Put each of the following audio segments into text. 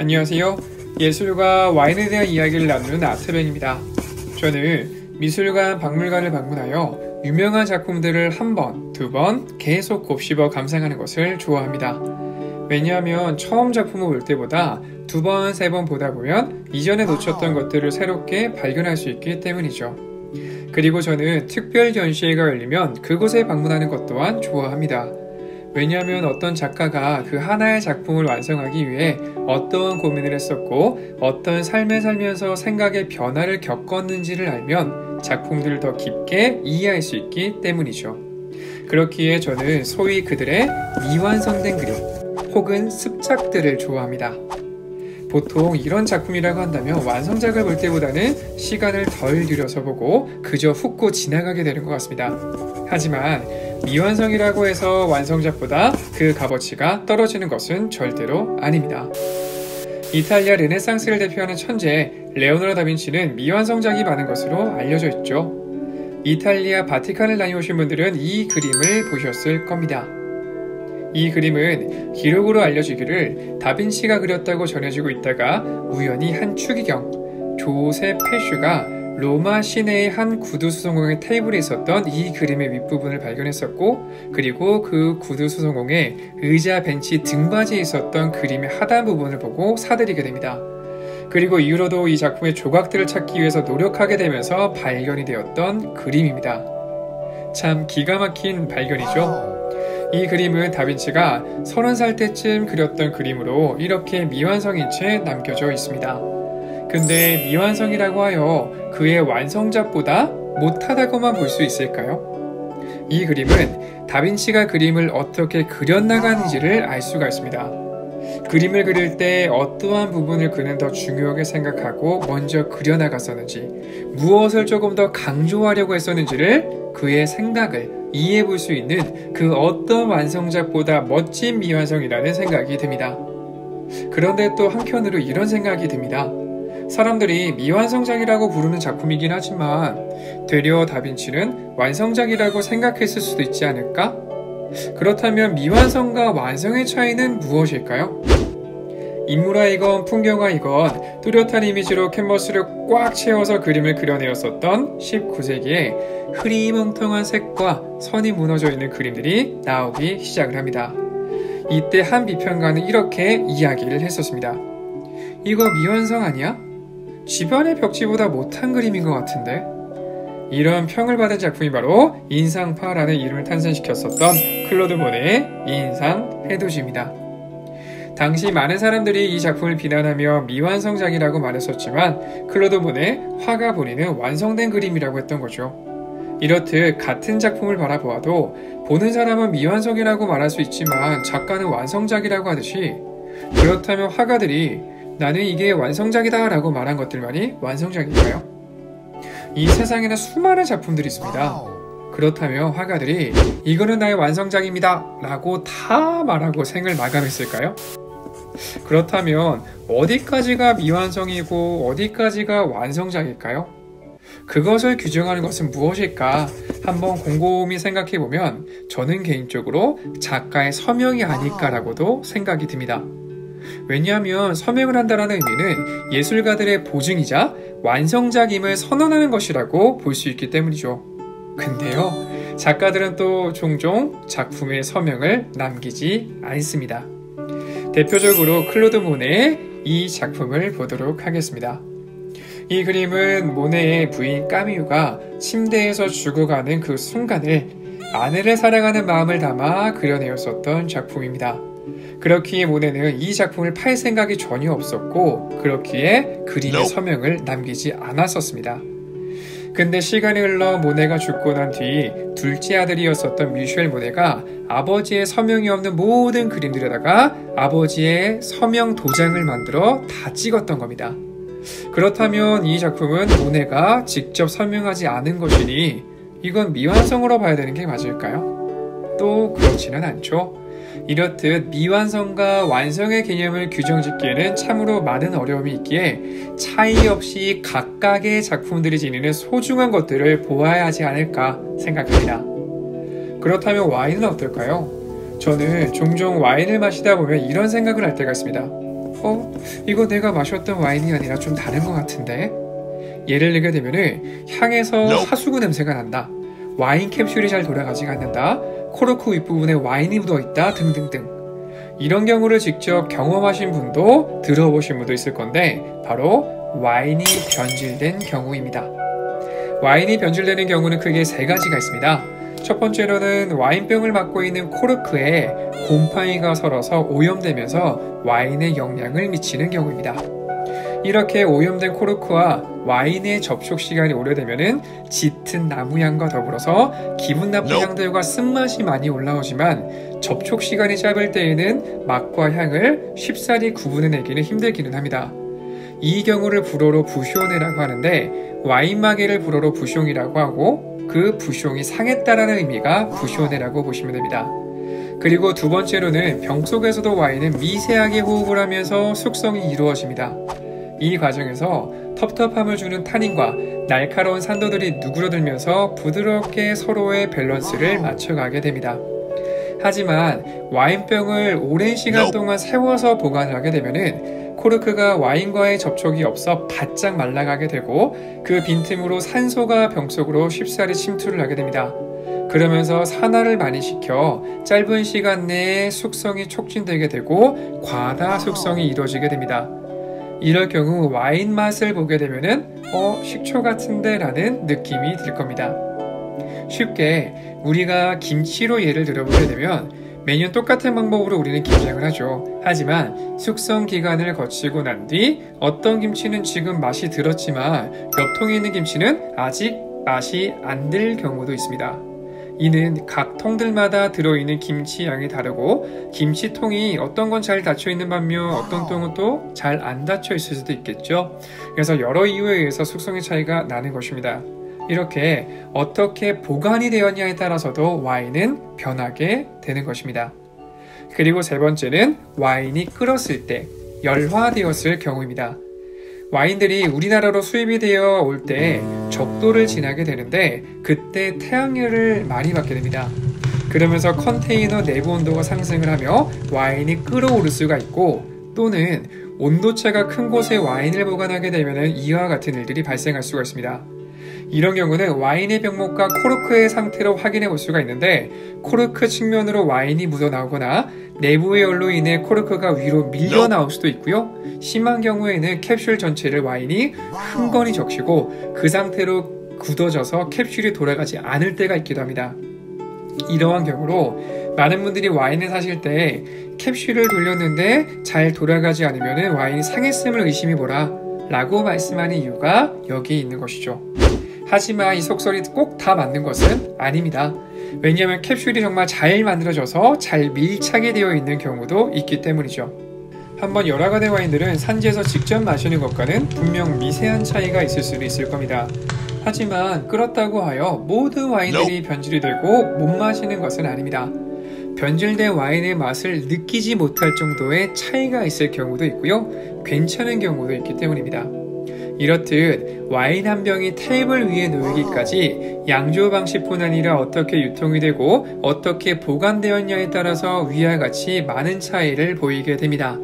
안녕하세요. 예술과 와인에 대한 이야기를 나누는 아트벤입니다. 저는 미술관, 박물관을 방문하여 유명한 작품들을 한 번, 두 번 계속 곱씹어 감상하는 것을 좋아합니다. 왜냐하면 처음 작품을 볼 때보다 두 번, 세 번 보다 보면 이전에 놓쳤던 것들을 새롭게 발견할 수 있기 때문이죠. 그리고 저는 특별 전시회가 열리면 그곳에 방문하는 것 또한 좋아합니다. 왜냐하면 어떤 작가가 그 하나의 작품을 완성하기 위해 어떠한 고민을 했었고 어떤 삶을 살면서 생각의 변화를 겪었는지를 알면 작품들을 더 깊게 이해할 수 있기 때문이죠. 그렇기에 저는 소위 그들의 미완성된 그림 혹은 습작들을 좋아합니다. 보통 이런 작품이라고 한다면 완성작을 볼 때보다는 시간을 덜 들여서 보고 그저 훑고 지나가게 되는 것 같습니다. 하지만 미완성이라고 해서 완성작보다 그 값어치가 떨어지는 것은 절대로 아닙니다. 이탈리아 르네상스를 대표하는 천재 레오나르도 다빈치는 미완성작이 많은 것으로 알려져 있죠. 이탈리아 바티칸을 다녀오신 분들은 이 그림을 보셨을 겁니다. 이 그림은 기록으로 알려지기를 다빈치가 그렸다고 전해지고 있다가 우연히 한 추기경 조세 페슈가 로마 시내의 한 구두 수성공의 테이블에 있었던 이 그림의 윗부분을 발견했었고, 그리고 그 구두 수성공의 의자, 벤치, 등받이에 있었던 그림의 하단 부분을 보고 사들이게 됩니다. 그리고 이후로도 이 작품의 조각들을 찾기 위해서 노력하게 되면서 발견이 되었던 그림입니다. 참 기가 막힌 발견이죠. 이 그림은 다빈치가 30살 때쯤 그렸던 그림으로 이렇게 미완성인 채 남겨져 있습니다. 근데 미완성이라고 하여 그의 완성작보다 못하다고만 볼 수 있을까요? 이 그림은 다빈치가 그림을 어떻게 그려나가는지를 알 수가 있습니다. 그림을 그릴 때 어떠한 부분을 그는 더 중요하게 생각하고 먼저 그려나갔었는지, 무엇을 조금 더 강조하려고 했었는지를 그의 생각을 이해해 볼 수 있는 그 어떤 완성작보다 멋진 미완성이라는 생각이 듭니다. 그런데 또 한편으로 이런 생각이 듭니다. 사람들이 미완성작이라고 부르는 작품이긴 하지만 되려 다빈치는 완성작이라고 생각했을 수도 있지 않을까? 그렇다면 미완성과 완성의 차이는 무엇일까요? 인물화이건 풍경화이건 뚜렷한 이미지로 캔버스를 꽉 채워서 그림을 그려내었었던 19세기에 흐리멍텅한 색과 선이 무너져 있는 그림들이 나오기 시작을 합니다. 이때 한 비평가는 이렇게 이야기를 했었습니다. 이거 미완성 아니야? 집안의 벽지보다 못한 그림인 것 같은데? 이런 평을 받은 작품이 바로 인상파라는 이름을 탄생시켰었던 클로드 모네의 인상 해돋이입니다. 당시 많은 사람들이 이 작품을 비난하며 미완성작이라고 말했었지만 클로드 모네 화가 본인은 완성된 그림이라고 했던 거죠. 이렇듯 같은 작품을 바라보아도 보는 사람은 미완성이라고 말할 수 있지만 작가는 완성작이라고 하듯이, 그렇다면 화가들이 나는 이게 완성작이다 라고 말한 것들만이 완성작일까요? 이 세상에는 수많은 작품들이 있습니다. 그렇다면 화가들이 이거는 나의 완성작입니다 라고 다 말하고 생을 마감했을까요? 그렇다면 어디까지가 미완성이고 어디까지가 완성작일까요? 그것을 규정하는 것은 무엇일까? 한번 곰곰이 생각해보면 저는 개인적으로 작가의 서명이 아닐까라고도 생각이 듭니다. 왜냐하면 서명을 한다는 의미는 예술가들의 보증이자 완성작임을 선언하는 것이라고 볼 수 있기 때문이죠. 근데요, 작가들은 또 종종 작품의 서명을 남기지 않습니다. 대표적으로 클로드 모네의 이 작품을 보도록 하겠습니다. 이 그림은 모네의 부인 까미유가 침대에서 죽어가는 그 순간을 아내를 사랑하는 마음을 담아 그려내었었던 작품입니다. 그렇기에 모네는 이 작품을 팔 생각이 전혀 없었고, 그렇기에 그림의 서명을 남기지 않았었습니다. 근데 시간이 흘러 모네가 죽고 난 뒤 둘째 아들이었었던 미셸 모네가 아버지의 서명이 없는 모든 그림들에다가 아버지의 서명 도장을 만들어 다 찍었던 겁니다. 그렇다면 이 작품은 모네가 직접 서명하지 않은 것이니 이건 미완성으로 봐야 되는 게 맞을까요? 또 그렇지는 않죠. 이렇듯 미완성과 완성의 개념을 규정짓기에는 참으로 많은 어려움이 있기에 차이 없이 각각의 작품들이 지니는 소중한 것들을 보아야 하지 않을까 생각합니다. 그렇다면 와인은 어떨까요? 저는 종종 와인을 마시다 보면 이런 생각을 할 때가 있습니다. 이거 내가 마셨던 와인이 아니라 좀 다른 것 같은데? 예를 들게 되면은 향에서 하수구 냄새가 난다. 와인 캡슐이 잘 돌아가지가 않는다. 코르크 윗부분에 와인이 묻어있다. 등등등. 이런 경우를 직접 경험하신 분도 들어보신 분도 있을 건데 바로 와인이 변질된 경우입니다. 와인이 변질되는 경우는 크게 세 가지가 있습니다. 첫 번째로는 와인병을 막고 있는 코르크에 곰팡이가 설어서 오염되면서 와인에 영향을 미치는 경우입니다. 이렇게 오염된 코르크와 와인의 접촉 시간이 오래되면 짙은 나무향과 더불어서 기분 나쁜 향들과 쓴맛이 많이 올라오지만 접촉 시간이 짧을 때에는 맛과 향을 쉽사리 구분해내기는 힘들기는 합니다. 이 경우를 불어로 부쇼네라고 하는데 와인 마개를 불어로 부숑이라고 하고 그 부숑이 상했다라는 의미가 부쇼네라고 보시면 됩니다. 그리고 두 번째로는 병 속에서도 와인은 미세하게 호흡을 하면서 숙성이 이루어집니다. 이 과정에서 텁텁함을 주는 타닌과 날카로운 산도들이 누그러들면서 부드럽게 서로의 밸런스를 맞춰가게 됩니다. 하지만 와인병을 오랜 시간 동안 세워서 보관을 하게 되면은 코르크가 와인과의 접촉이 없어 바짝 말라가게 되고 그 빈틈으로 산소가 병 속으로 쉽사리 침투를 하게 됩니다. 그러면서 산화를 많이 시켜 짧은 시간 내에 숙성이 촉진되게 되고 과다 숙성이 이루어지게 됩니다. 이럴 경우 와인 맛을 보게 되면은 식초 같은데 라는 느낌이 들 겁니다. 쉽게 우리가 김치로 예를 들어보게 되면 매년 똑같은 방법으로 우리는 김장을 하죠. 하지만 숙성 기간을 거치고 난 뒤 어떤 김치는 지금 맛이 들었지만 옆 통에 있는 김치는 아직 맛이 안 들 경우도 있습니다. 이는 각 통들마다 들어있는 김치 양이 다르고 김치통이 어떤 건 잘 닫혀있는 반면 어떤 통은 또 잘 안 닫혀있을 수도 있겠죠. 그래서 여러 이유에 의해서 숙성의 차이가 나는 것입니다. 이렇게 어떻게 보관이 되었냐에 따라서도 와인은 변하게 되는 것입니다. 그리고 세 번째는 와인이 끓었을 때 열화되었을 경우입니다. 와인들이 우리나라로 수입이 되어 올 때 적도를 지나게 되는데 그때 태양열을 많이 받게 됩니다. 그러면서 컨테이너 내부 온도가 상승을 하며 와인이 끓어오를 수가 있고 또는 온도차가 큰 곳에 와인을 보관하게 되면 이와 같은 일들이 발생할 수가 있습니다. 이런 경우는 와인의 병목과 코르크의 상태로 확인해 볼 수가 있는데 코르크 측면으로 와인이 묻어나오거나 내부의 열로 인해 코르크가 위로 밀려 나올 수도 있고요. 심한 경우에는 캡슐 전체를 와인이 흥건히 적시고 그 상태로 굳어져서 캡슐이 돌아가지 않을 때가 있기도 합니다. 이러한 경우로 많은 분들이 와인을 사실 때 캡슐을 돌렸는데 잘 돌아가지 않으면 와인이 상했음을 의심해보라 라고 말씀하는 이유가 여기에 있는 것이죠. 하지만 이 속설이 꼭 다 맞는 것은 아닙니다. 왜냐하면 캡슐이 정말 잘 만들어져서 잘 밀착이 되어 있는 경우도 있기 때문이죠. 한번 열화가 와인들은 산지에서 직접 마시는 것과는 분명 미세한 차이가 있을 수도 있을 겁니다. 하지만 끓었다고 하여 모든 와인들이 변질이 되고 못 마시는 것은 아닙니다. 변질된 와인의 맛을 느끼지 못할 정도의 차이가 있을 경우도 있고요. 괜찮은 경우도 있기 때문입니다. 이렇듯 와인 한 병이 테이블 위에 놓이기까지 양조 방식뿐 아니라 어떻게 유통이 되고 어떻게 보관되었냐에 따라서 위와 같이 많은 차이를 보이게 됩니다.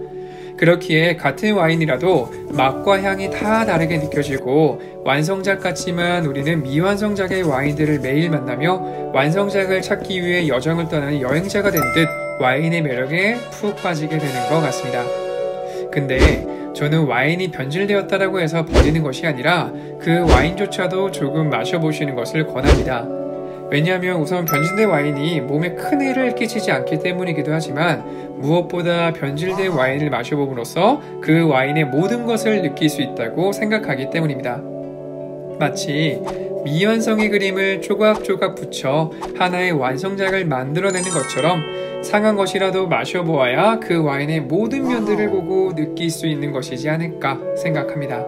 그렇기에 같은 와인이라도 맛과 향이 다 다르게 느껴지고 완성작 같지만 우리는 미완성작의 와인들을 매일 만나며 완성작을 찾기 위해 여정을 떠나는 여행자가 된 듯 와인의 매력에 푹 빠지게 되는 것 같습니다. 근데 저는 와인이 변질되었다고 해서 버리는 것이 아니라 그 와인조차도 조금 마셔보시는 것을 권합니다. 왜냐하면 우선 변질된 와인이 몸에 큰 해를 끼치지 않기 때문이기도 하지만 무엇보다 변질된 와인을 마셔봄으로써 그 와인의 모든 것을 느낄 수 있다고 생각하기 때문입니다. 마치 미완성의 그림을 조각조각 붙여 하나의 완성작을 만들어내는 것처럼 상한 것이라도 마셔보아야 그 와인의 모든 면들을 보고 느낄 수 있는 것이지 않을까 생각합니다.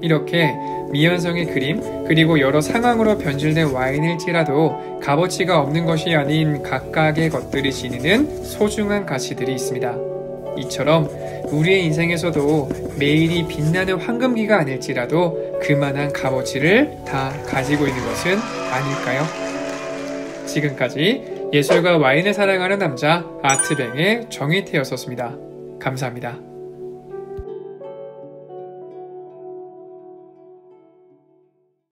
이렇게 미완성의 그림 그리고 여러 상황으로 변질된 와인일지라도 값어치가 없는 것이 아닌 각각의 것들이 지니는 소중한 가치들이 있습니다. 이처럼 우리의 인생에서도 매일이 빛나는 황금기가 아닐지라도 그만한 값어치를 다 가지고 있는 것은 아닐까요? 지금까지 예술과 와인을 사랑하는 남자 아트뱅의 정희태였었습니다. 감사합니다.